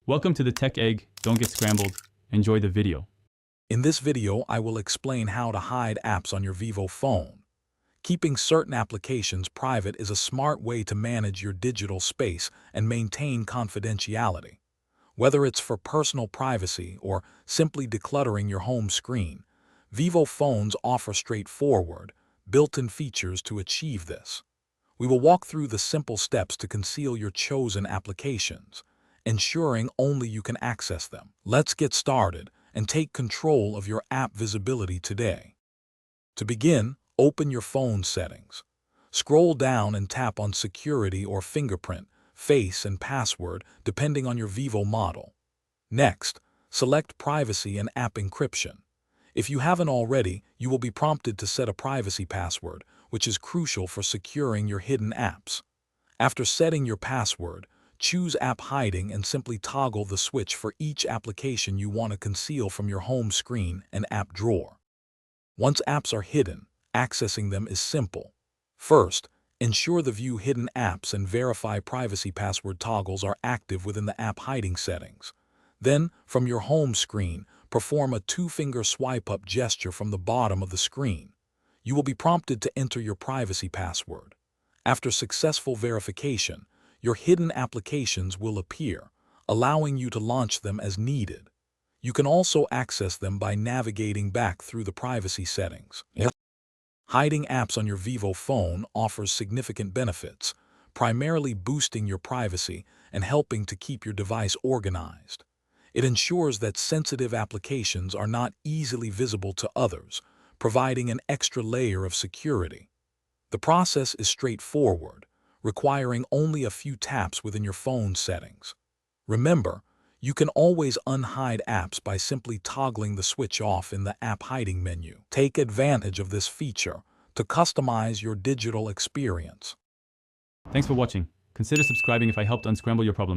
Welcome to the Tech Egg. Don't get scrambled. Enjoy the video. In this video, I will explain how to hide apps on your Vivo phone. Keeping certain applications private is a smart way to manage your digital space and maintain confidentiality. Whether it's for personal privacy or simply decluttering your home screen, Vivo phones offer straightforward, built-in features to achieve this. We will walk through the simple steps to conceal your chosen applications, ensuring only you can access them. Let's get started and take control of your app visibility today. To begin, open your phone settings. Scroll down and tap on Security or Fingerprint, Face and Password depending on your Vivo model. Next, select Privacy and App Encryption. If you haven't already, you will be prompted to set a privacy password, which is crucial for securing your hidden apps. After setting your password, choose App Hiding and simply toggle the switch for each application you want to conceal from your home screen and app drawer. Once apps are hidden, accessing them is simple. First, ensure the View Hidden Apps and Verify Privacy Password toggles are active within the app hiding settings. Then, from your home screen, perform a two-finger swipe-up gesture from the bottom of the screen. You will be prompted to enter your privacy password. After successful verification, your hidden applications will appear, allowing you to launch them as needed. You can also access them by navigating back through the privacy settings. Hiding apps on your Vivo phone offers significant benefits, primarily boosting your privacy and helping to keep your device organized. It ensures that sensitive applications are not easily visible to others, providing an extra layer of security. The process is straightforward, requiring only a few taps within your phone settings. Remember, you can always unhide apps by simply toggling the switch off in the app hiding menu. Take advantage of this feature to customize your digital experience. Thanks for watching. Consider subscribing if I helped unscramble your problems.